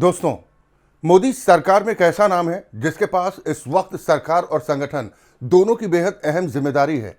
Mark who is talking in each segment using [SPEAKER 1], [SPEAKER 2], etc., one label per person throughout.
[SPEAKER 1] दोस्तों, मोदी सरकार में एक ऐसा नाम है जिसके पास इस वक्त सरकार और संगठन दोनों की बेहद अहम जिम्मेदारी है।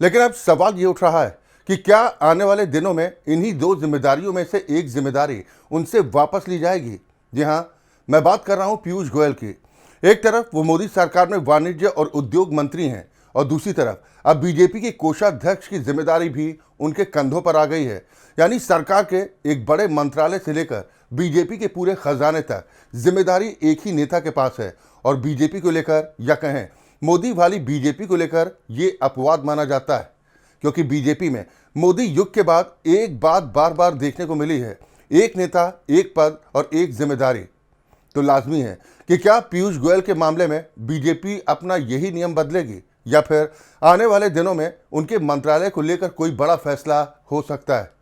[SPEAKER 1] लेकिन अब सवाल ये उठ रहा है कि क्या आने वाले दिनों में इन्हीं दो जिम्मेदारियों में से एक जिम्मेदारी उनसे वापस ली जाएगी। जी हाँ, मैं बात कर रहा हूँ पीयूष गोयल की। एक तरफ वो मोदी सरकार में वाणिज्य और उद्योग मंत्री हैं और दूसरी तरफ अब बीजेपी के कोषाध्यक्ष की जिम्मेदारी भी उनके कंधों पर आ गई है। यानी सरकार के एक बड़े मंत्रालय से लेकर बीजेपी के पूरे खजाने तक जिम्मेदारी एक ही नेता के पास है। और बीजेपी को लेकर या कहें मोदी वाली बीजेपी को लेकर ये अपवाद माना जाता है, क्योंकि बीजेपी में मोदी युग के बाद एक बात बार बार देखने को मिली है, एक नेता, एक पद और एक जिम्मेदारी। तो लाजमी है कि क्या पीयूष गोयल के मामले में बीजेपी अपना यही नियम बदलेगी या फिर आने वाले दिनों में उनके मंत्रालय को लेकर कोई बड़ा फैसला हो सकता है।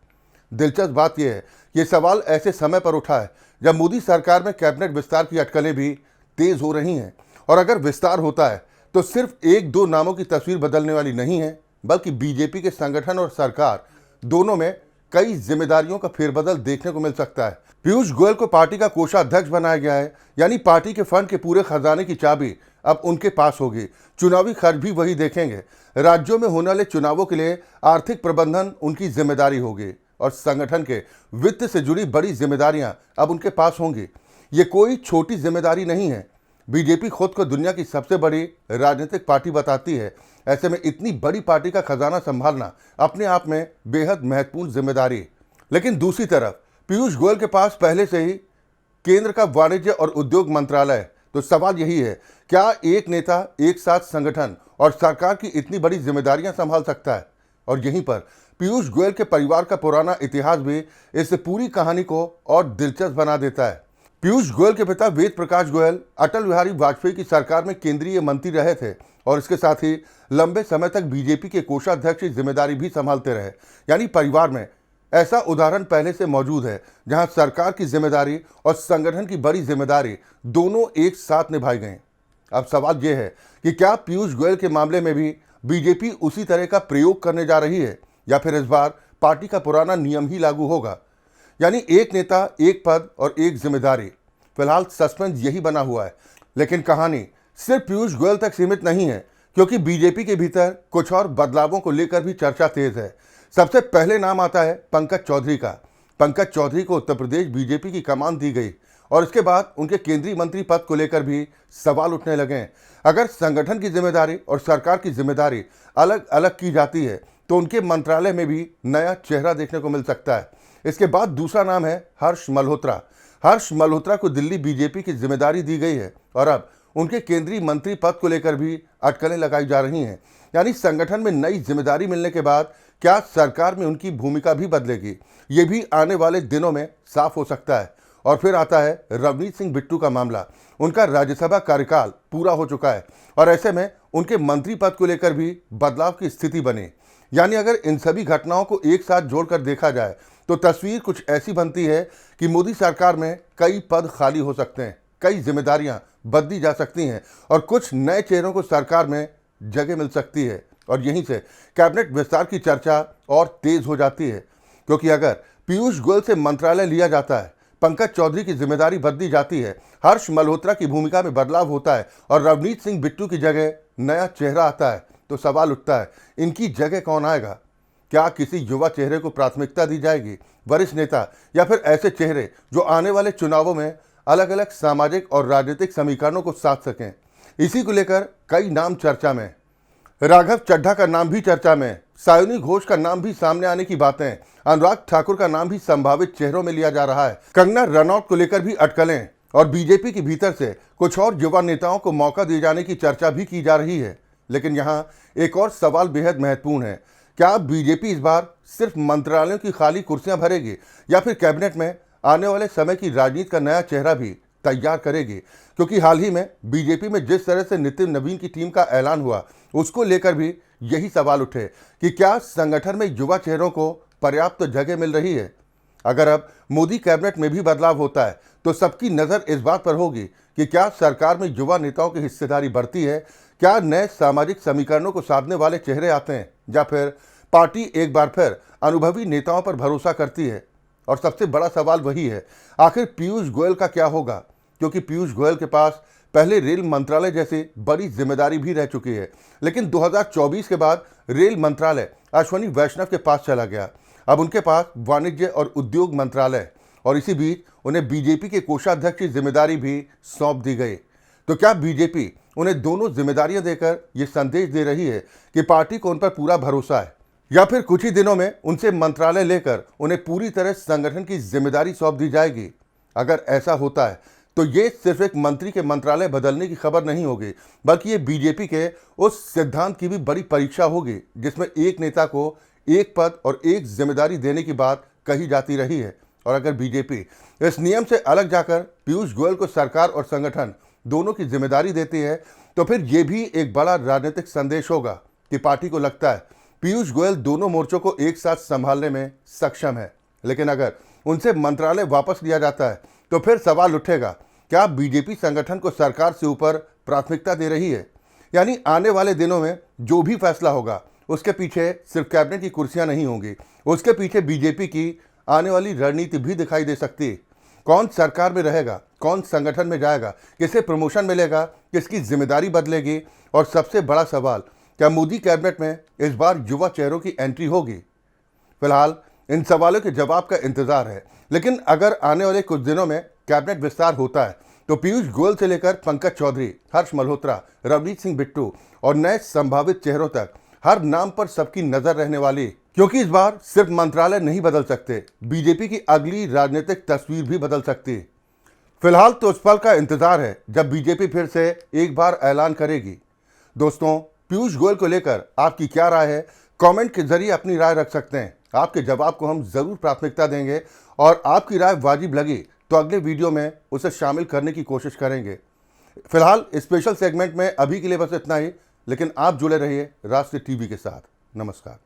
[SPEAKER 1] दिलचस्प बात यह है कि ये सवाल ऐसे समय पर उठा है जब मोदी सरकार में कैबिनेट विस्तार की अटकलें भी तेज हो रही हैं। और अगर विस्तार होता है तो सिर्फ एक दो नामों की तस्वीर बदलने वाली नहीं है, बल्कि बीजेपी के संगठन और सरकार दोनों में कई जिम्मेदारियों का फेरबदल देखने को मिल सकता है। पीयूष गोयल को पार्टी का कोषाध्यक्ष बनाया गया है, यानी पार्टी के फंड के पूरे खजाने की चाबी अब उनके पास होगी। चुनावी खर्च भी वही देखेंगे। राज्यों में होने वाले चुनावों के लिए आर्थिक प्रबंधन उनकी जिम्मेदारी होगी और संगठन के वित्त से जुड़ी बड़ी जिम्मेदारियां अब उनके पास होंगी। ये कोई छोटी जिम्मेदारी नहीं है। बीजेपी खुद को दुनिया की सबसे बड़ी राजनीतिक पार्टी बताती है। ऐसे में इतनी बड़ी पार्टी का खजाना संभालना अपने आप में बेहद महत्वपूर्ण जिम्मेदारी। लेकिन दूसरी तरफ पीयूष गोयल के पास पहले से ही केंद्र का वाणिज्य और उद्योग मंत्रालय है। तो सवाल यही है, क्या एक नेता एक साथ संगठन और सरकार की इतनी बड़ी जिम्मेदारियां संभाल सकता है? और यहीं पर पीयूष गोयल के परिवार का पुराना इतिहास भी इस पूरी कहानी को और दिलचस्प बना देता है। पीयूष गोयल के पिता वेद प्रकाश गोयल अटल बिहारी वाजपेयी की सरकार में केंद्रीय मंत्री रहे थे और इसके साथ ही लंबे समय तक बीजेपी के कोषाध्यक्ष की जिम्मेदारी भी संभालते रहे। यानी परिवार में ऐसा उदाहरण पहले से मौजूद है जहां सरकार की जिम्मेदारी और संगठन की बड़ी जिम्मेदारी दोनों एक साथ निभाई गई। अब सवाल यह है कि क्या पीयूष गोयल के मामले में भी बीजेपी उसी तरह का प्रयोग करने जा रही है या फिर इस बार पार्टी का पुराना नियम ही लागू होगा, यानी एक नेता, एक पद और एक जिम्मेदारी। फिलहाल सस्पेंस यही बना हुआ है। लेकिन कहानी सिर्फ पीयूष गोयल तक सीमित नहीं है, क्योंकि बीजेपी के भीतर कुछ और बदलावों को लेकर भी चर्चा तेज है। सबसे पहले नाम आता है पंकज चौधरी का। पंकज चौधरी को उत्तर प्रदेश बीजेपी की कमान दी गई और इसके बाद उनके केंद्रीय मंत्री पद को लेकर भी सवाल उठने लगे। अगर संगठन की जिम्मेदारी और सरकार की जिम्मेदारी अलग अलग की जाती है तो उनके मंत्रालय में भी नया चेहरा देखने को मिल सकता है। इसके बाद दूसरा नाम है हर्ष मल्होत्रा। हर्ष मल्होत्रा को दिल्ली बीजेपी की जिम्मेदारी दी गई है और अब उनके केंद्रीय मंत्री पद को लेकर भी अटकलें लगाई जा रही हैं। यानी संगठन में नई जिम्मेदारी मिलने के बाद क्या सरकार में उनकी भूमिका भी बदलेगी, ये भी आने वाले दिनों में साफ हो सकता है। और फिर आता है रवनीत सिंह बिट्टू का मामला। उनका राज्यसभा कार्यकाल पूरा हो चुका है और ऐसे में उनके मंत्री पद को लेकर भी बदलाव की स्थिति बनी। यानी अगर इन सभी घटनाओं को एक साथ जोड़कर देखा जाए तो तस्वीर कुछ ऐसी बनती है कि मोदी सरकार में कई पद खाली हो सकते हैं, कई जिम्मेदारियां बदली जा सकती हैं और कुछ नए चेहरों को सरकार में जगह मिल सकती है। और यहीं से कैबिनेट विस्तार की चर्चा और तेज हो जाती है, क्योंकि अगर पीयूष गोयल से मंत्रालय लिया जाता है, पंकज चौधरी की जिम्मेदारी बदली जाती है, हर्ष मल्होत्रा की भूमिका में बदलाव होता है और रवनीत सिंह बिट्टू की जगह नया चेहरा आता है, तो सवाल उठता है, इनकी जगह कौन आएगा? क्या किसी युवा चेहरे को प्राथमिकता दी जाएगी, वरिष्ठ नेता, या फिर ऐसे चेहरे जो आने वाले चुनावों में अलग अलग सामाजिक और राजनीतिक समीकरणों को साध सकें? इसी को लेकर कई नाम चर्चा में। राघव चड्ढा का नाम भी चर्चा में, सायोनी घोष का नाम भी सामने आने की बातें, अनुराग ठाकुर का नाम भी संभावित चेहरों में लिया जा रहा है। कंगना रनौत को लेकर भी अटकलें और बीजेपी के भीतर से कुछ और युवा नेताओं को मौका दिए जाने की चर्चा भी की जा रही है। लेकिन यहाँ एक और सवाल बेहद महत्वपूर्ण है, क्या बीजेपी इस बार सिर्फ मंत्रालयों की खाली कुर्सियां भरेगी या फिर कैबिनेट में आने वाले समय की राजनीति का नया चेहरा भी तैयार करेगी? क्योंकि हाल ही में बीजेपी में जिस तरह से नितिन नवीन की टीम का ऐलान हुआ, उसको लेकर भी यही सवाल उठे कि क्या संगठन में युवा चेहरों को पर्याप्त जगह मिल रही है? अगर अब मोदी कैबिनेट में भी बदलाव होता है तो सबकी नज़र इस बात पर होगी कि क्या सरकार में युवा नेताओं की हिस्सेदारी बढ़ती है, क्या नए सामाजिक समीकरणों को साधने वाले चेहरे आते हैं, या फिर पार्टी एक बार फिर अनुभवी नेताओं पर भरोसा करती है। और सबसे बड़ा सवाल वही है, आखिर पीयूष गोयल का क्या होगा, क्योंकि पीयूष गोयल के पास पहले रेल मंत्रालय जैसी बड़ी जिम्मेदारी भी रह चुकी है, लेकिन 2024 के बाद रेल मंत्रालय अश्विनी वैष्णव के पास चला गया। अब उनके पास वाणिज्य और उद्योग मंत्रालय है और इसी बीच उन्हें बीजेपी के कोषाध्यक्ष की जिम्मेदारी भी सौंप दी गई। तो क्या बीजेपी उन्हें दोनों जिम्मेदारियां देकर ये संदेश दे रही है कि पार्टी को उन पर पूरा भरोसा है, या फिर कुछ ही दिनों में उनसे मंत्रालय लेकर उन्हें पूरी तरह संगठन की जिम्मेदारी सौंप दी जाएगी? अगर ऐसा होता है तो ये सिर्फ एक मंत्री के मंत्रालय बदलने की खबर नहीं होगी, बल्कि ये बीजेपी के उस सिद्धांत की भी बड़ी परीक्षा होगी जिसमें एक नेता को एक पद और एक जिम्मेदारी देने की बात कही जाती रही है। और अगर बीजेपी इस नियम से अलग जाकर पीयूष गोयल को सरकार और संगठन दोनों की जिम्मेदारी देती है, तो फिर यह भी एक बड़ा राजनीतिक संदेश होगा कि पार्टी को लगता है पीयूष गोयल दोनों मोर्चों को एक साथ संभालने में सक्षम है। लेकिन अगर उनसे मंत्रालय वापस लिया जाता है तो फिर सवाल उठेगा, क्या बीजेपी संगठन को सरकार से ऊपर प्राथमिकता दे रही है? यानी आने वाले दिनों में जो भी फैसला होगा उसके पीछे सिर्फ कैबिनेट की कुर्सियां नहीं होंगी, उसके पीछे बीजेपी की आने वाली रणनीति भी दिखाई दे सकती है। कौन सरकार में रहेगा, कौन संगठन में जाएगा, किसे प्रमोशन मिलेगा, किसकी जिम्मेदारी बदलेगी, और सबसे बड़ा सवाल, क्या मोदी कैबिनेट में इस बार युवा चेहरों की एंट्री होगी? फिलहाल इन सवालों के जवाब का इंतजार है, लेकिन अगर आने वाले कुछ दिनों में कैबिनेट विस्तार होता है तो पीयूष गोयल से लेकर पंकज चौधरी, हर्ष मल्होत्रा, रवनीत सिंह बिट्टू और नए संभावित चेहरों तक हर नाम पर सबकी नजर रहने वाली, क्योंकि इस बार सिर्फ मंत्रालय नहीं बदल सकते, बीजेपी की अगली राजनीतिक तस्वीर भी बदल सकती। फिलहाल तो उस पल का इंतजार है जब बीजेपी फिर से एक बार ऐलान करेगी। दोस्तों, पीयूष गोयल को लेकर आपकी क्या राय है? कमेंट के जरिए अपनी राय रख सकते हैं। आपके जवाब को हम जरूर प्राथमिकता देंगे और आपकी राय वाजिब लगी तो अगले वीडियो में उसे शामिल करने की कोशिश करेंगे। फिलहाल स्पेशल सेगमेंट में अभी के लिए बस इतना ही, लेकिन आप जुड़े रहिए राष्ट्रीय टीवी के साथ। नमस्कार।